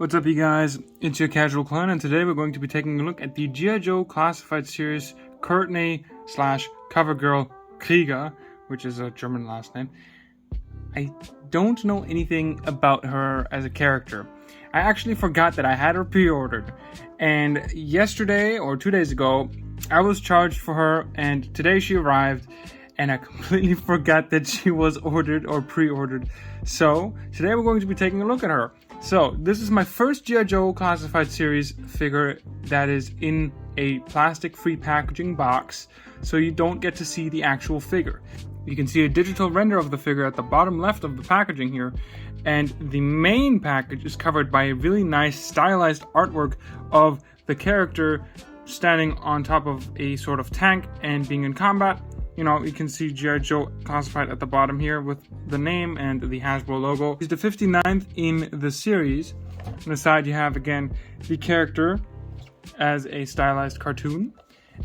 What's up, you guys? It's your casual clone, and today we're going to be taking a look at the GiJoe Classified series Courtney/Cover Girl Krieger, which is a German last name. I don't know anything about her as a character. I actually forgot that I had her pre-ordered, and yesterday or 2 days ago I was charged for her, and today she arrived, and I completely forgot that she was ordered or pre-ordered. So today we're going to be taking a look at her. So this is my first GiJoe Classified series figure that is in a plastic-free packaging box, so you don't get to see the actual figure. You can see a digital render of the figure at the bottom left of the packaging here, and the main package is covered by a really nice stylized artwork of the character standing on top of a sort of tank and being in combat. You know, you can see GiJoe Classified at the bottom here with the name and the Hasbro logo. He's the 59th in the series. On the side you have, again, the character as a stylized cartoon.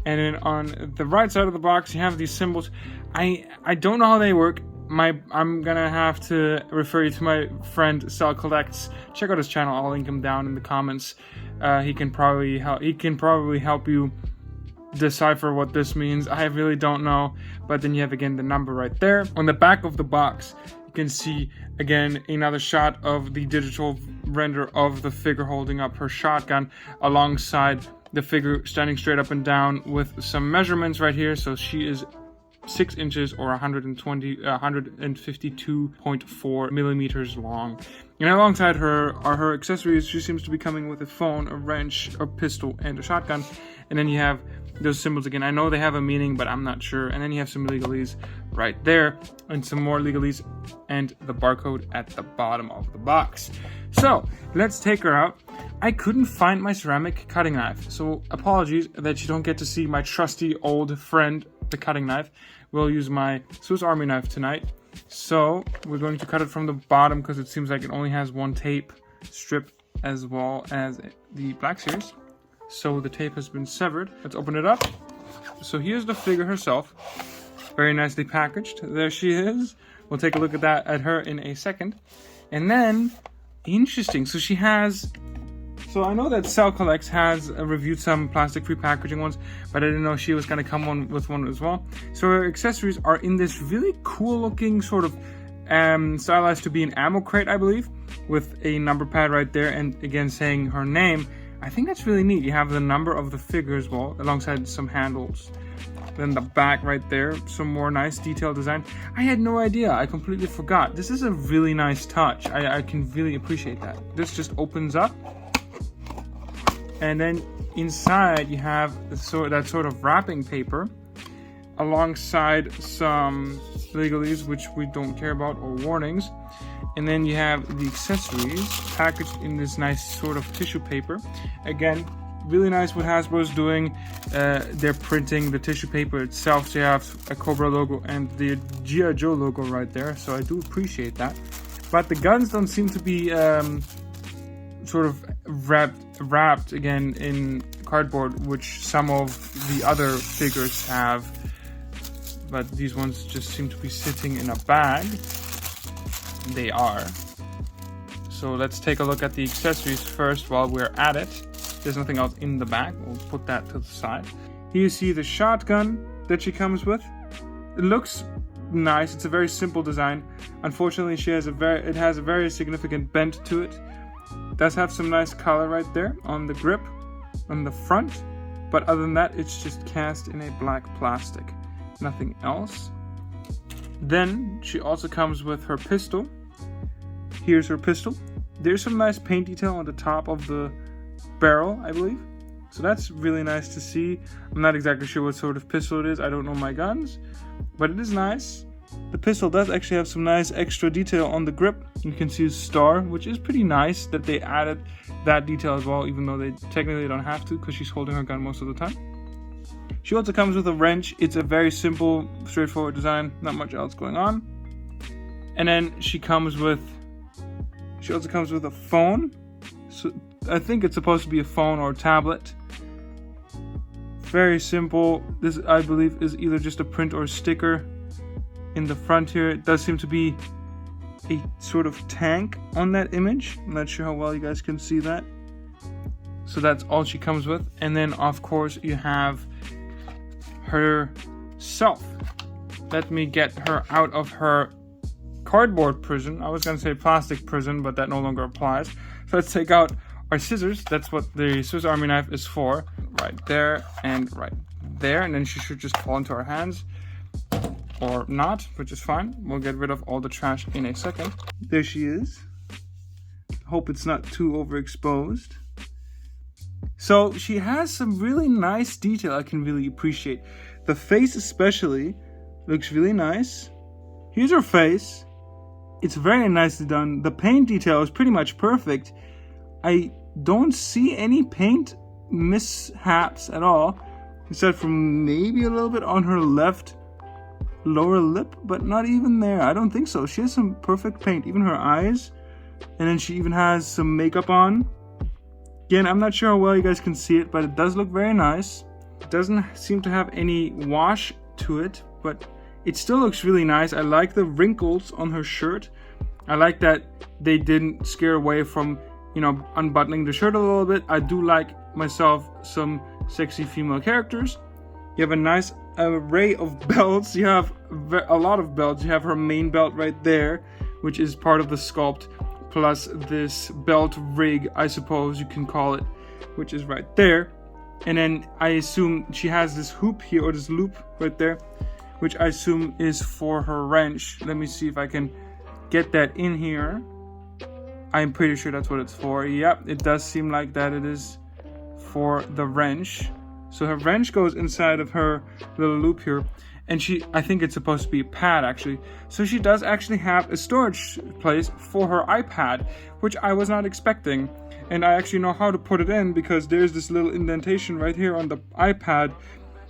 And then on the right side of the box you have these symbols. I don't know how they work. I'm gonna have to refer you to my friend Sal Collects. Check out his channel. I'll link him down in the comments. He can probably help you decipher what this means. I really don't know. But then you have, again, the number right there. On the back of the box you can see, again, another shot of the digital render of the figure holding up her shotgun alongside the figure standing straight up and down with some measurements right here. So she is 6 inches or 152.4 millimeters long. And alongside her are her accessories. She seems to be coming with a phone, a wrench, a pistol, and a shotgun. And then you have those symbols again. I know they have a meaning, but I'm not sure. And then you have some legalese right there, and some more legalese, and the barcode at the bottom of the box. So let's take her out. I couldn't find my ceramic cutting knife, so apologies that you don't get to see my trusty old friend, the cutting knife. We'll use my Swiss Army knife tonight. So we're going to cut it from the bottom because it seems like it only has one tape strip as well as the Black Series. So the tape has been severed. Let's open it up. So here's the figure herself, very nicely packaged. There she is. We'll take a look at her in a second. And then, interesting, so she has, so I know that Cell Collects has reviewed some plastic-free packaging ones, but I didn't know she was going to come with one as well. So her accessories are in this really cool-looking sort of stylized to be an ammo crate, I believe, with a number pad right there, and again saying her name. I think that's really neat. You have the number of the figure as well, alongside some handles. Then the back right there, some more nice detailed design. I had no idea. I completely forgot. This is a really nice touch. I can really appreciate that. This just opens up, and then inside you have that sort of wrapping paper, alongside some legalese, which we don't care about, or warnings. And then you have the accessories packaged in this nice sort of tissue paper. Again, really nice what Hasbro's doing. They're printing the tissue paper itself, so you have a Cobra logo and the GiJoe logo right there, so I do appreciate that. But the guns don't seem to be sort of wrapped again in cardboard, which some of the other figures have. But these ones just seem to be sitting in a bag. They are. So let's take a look at the accessories first while we're at it. There's nothing else in the bag. We'll put that to the side. Here you see the shotgun that she comes with. It looks nice. It's a very simple design. Unfortunately, it has a very significant bend to it. It does have some nice color right there on the grip on the front, but other than that, it's just cast in a black plastic. Nothing else. Then she also comes with her pistol. Here's her pistol. There's some nice paint detail on the top of the barrel, I believe. So that's really nice to see. I'm not exactly sure what sort of pistol it is. I don't know my guns, but it is nice. The pistol does actually have some nice extra detail on the grip. You can see a star, which is pretty nice that they added that detail as well, even though they technically don't have to because she's holding her gun most of the time. She also comes with a wrench. It's a very simple, straightforward design. Not much else going on. And then she also comes with a phone. So I think it's supposed to be a phone or a tablet. Very simple. This, I believe, is either just a print or a sticker in the front here. It does seem to be a sort of tank on that image. I'm not sure how well you guys can see that. So that's all she comes with. And then of course you have herself. Let me get her out of her cardboard prison. I was gonna say plastic prison, but that no longer applies. So let's take out our scissors. That's what the Swiss Army knife is for. Right there and right there. And then she should just fall into our hands. Or not, which is fine. We'll get rid of all the trash in a second. There she is. Hope it's not too overexposed. So she has some really nice detail I can really appreciate. The face especially looks really nice. Here's her face. It's very nicely done. The paint detail is pretty much perfect. I don't see any paint mishaps at all, except for maybe a little bit on her left lower lip, but not even there. I don't think so. She has some perfect paint, even her eyes, and then she even has some makeup on. Again, I'm not sure how well you guys can see it, but it does look very nice. It doesn't seem to have any wash to it, but it still looks really nice. I like the wrinkles on her shirt. I like that they didn't scare away from, you know, unbuttoning the shirt a little bit. I do like myself some sexy female characters. You have a nice array of belts. You have a lot of belts. You have her main belt right there, which is part of the sculpt, plus this belt rig, I suppose you can call it, which is right there. And then I assume she has this hoop here, or this loop right there, which I assume is for her wrench. Let me see if I can get that in here. I'm pretty sure that's what it's for. Yep, it does seem like that it is for the wrench. So her wrench goes inside of her little loop here, and I think it's supposed to be a pad actually. So she does actually have a storage place for her iPad, which I was not expecting. And I actually know how to put it in, because there's this little indentation right here on the iPad,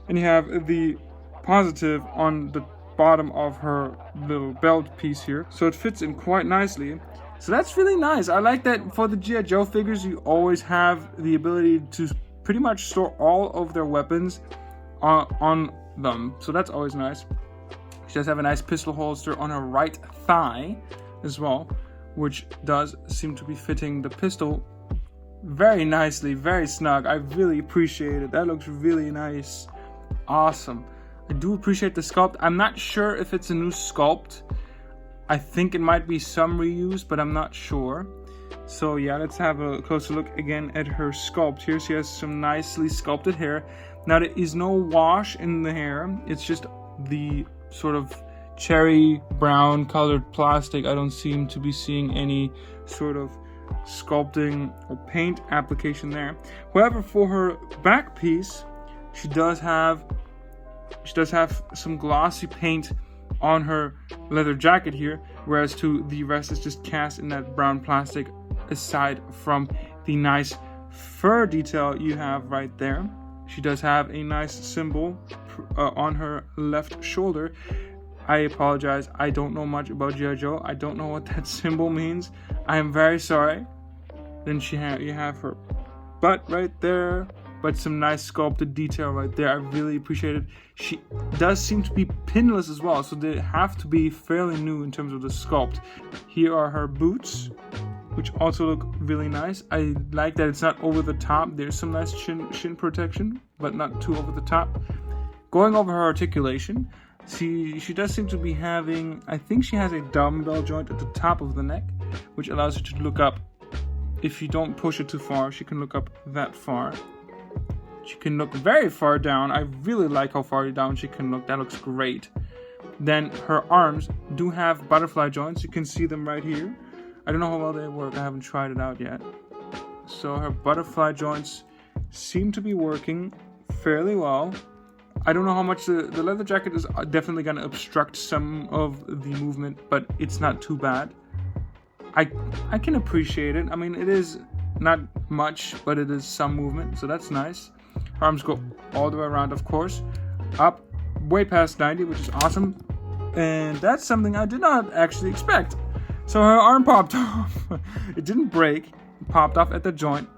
and you have the positive on the bottom of her little belt piece here. So it fits in quite nicely. So that's really nice. I like that for the G.I. Joe figures, you always have the ability to pretty much store all of their weapons on them. So that's always nice. She does have a nice pistol holster on her right thigh as well, which does seem to be fitting the pistol very nicely, very snug. I really appreciate it. That looks really nice. Awesome. I do appreciate the sculpt. I'm not sure if it's a new sculpt. I think it might be some reuse, but I'm not sure. So yeah, let's have a closer look again at her sculpt. Here she has some nicely sculpted hair. Now there is no wash in the hair. It's just the sort of cherry brown colored plastic. I don't seem to be seeing any sort of sculpting or paint application there. However, for her back piece, she does have some glossy paint on her leather jacket here, whereas to the rest is just cast in that brown plastic, aside from the nice fur detail you have right there. She does have a nice symbol on her left shoulder. I apologize, I don't know much about G.I. Joe. I don't know what that symbol means. I am very sorry. Then you have her butt right there, but some nice sculpted detail right there. I really appreciate it. She does seem to be pinless as well, so they have to be fairly new in terms of the sculpt. Here are her boots, which also look really nice. I like that it's not over the top. There's some nice shin protection, but not too over the top. Going over her articulation, she does seem to be having, I think she has a dumbbell joint at the top of the neck, which allows her to look up. If you don't push it too far, she can look up that far. She can look very far down. I really like how far down she can look. That looks great. Then her arms do have butterfly joints. You can see them right here. I don't know how well they work. I haven't tried it out yet. So her butterfly joints seem to be working fairly well. I don't know how much the leather jacket is definitely going to obstruct some of the movement, but it's not too bad. I can appreciate it. I mean, it is not much, but it is some movement, so that's nice. Her arms go all the way around, of course, up way past 90, which is awesome. And that's something I did not actually expect. So her arm popped off. It didn't break. It popped off at the joint.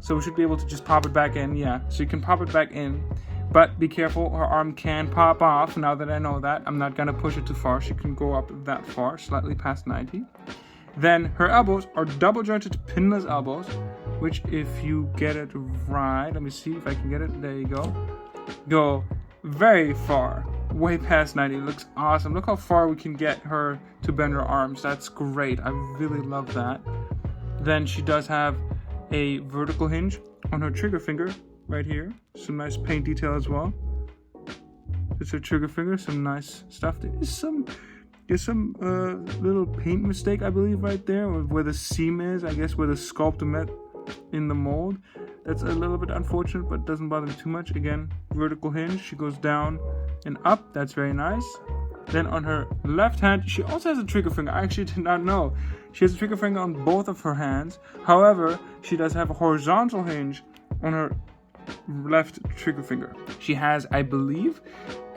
So we should be able to just pop it back in. Yeah, so you can pop it back in. But be careful, her arm can pop off. Now that I know that, I'm not gonna push it too far. She can go up that far, slightly past 90. Then her elbows are double jointed pinless elbows, which if you get it right, let me see if I can get it, there you go very far, way past 90. It looks awesome. Look how far we can get her to bend her arms. That's great. I really love that. Then she does have a vertical hinge on her trigger finger right here. Some nice paint detail as well. It's her trigger finger, some nice stuff. There's some little paint mistake, I believe, right there, where the seam is, I guess, where the sculptor met in the mold. That's a little bit unfortunate, but doesn't bother me too much. Again, vertical hinge. She goes down and up. That's very nice. Then on her left hand, she also has a trigger finger. I actually did not know. She has a trigger finger on both of her hands. However, she does have a horizontal hinge on her left trigger finger. She has, I believe,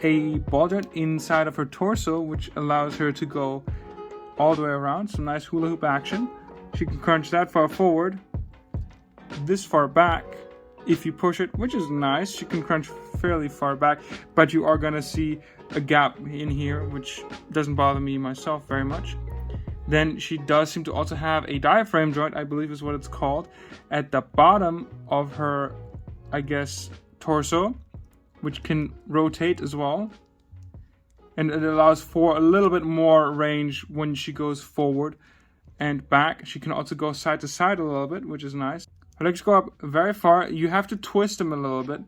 a ball joint inside of her torso, which allows her to go all the way around. Some nice hula hoop action. She can crunch that far forward, this far back if you push it, which is nice. She can crunch fairly far back, but you are gonna see a gap in here, which doesn't bother me myself very much. Then she does seem to also have a diaphragm joint, I believe is what it's called, at the bottom of her, I guess, torso, which can rotate as well. And it allows for a little bit more range when she goes forward and back. She can also go side to side a little bit, which is nice. Her legs go up very far. You have to twist them a little bit,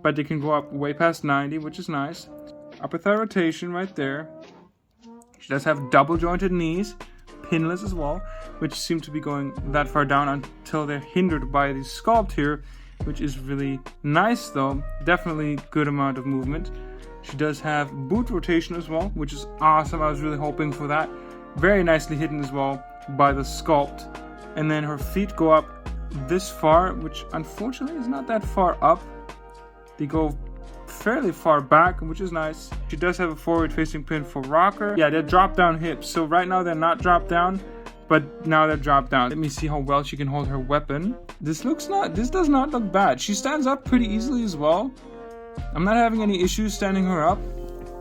but they can go up way past 90, which is nice. Upper thigh rotation right there. She does have double jointed knees, pinless as well, which seem to be going that far down until they're hindered by the sculpt here, which is really nice though. Definitely good amount of movement. She does have boot rotation as well, which is awesome. I was really hoping for that. Very nicely hidden as well by the sculpt. And then her feet go up this far, which unfortunately is not that far up. They go fairly far back, which is nice. She does have a forward facing pin for rocker. Yeah, they're drop down hips. So right now they're not drop down, but now they're dropped down. Let me see how well she can hold her weapon. This does not look bad. She stands up pretty easily as well. I'm not having any issues standing her up.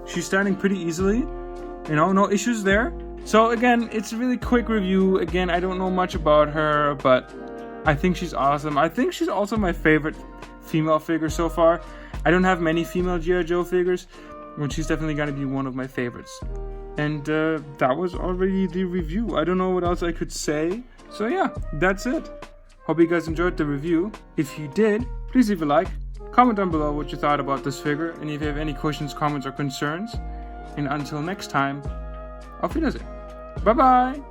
She's standing pretty easily. You know, no issues there. So again, it's a really quick review. Again, I don't know much about her, but I think she's awesome. I think she's also my favorite female figure so far. I don't have many female G.I. Joe figures, but she's definitely going to be one of my favorites. And that was already the review. I don't know what else I could say. So yeah, that's it. Hope you guys enjoyed the review. If you did, please leave a like. Comment down below what you thought about this figure. And if you have any questions, comments, or concerns. And until next time, auf Wiedersehen. Bye bye.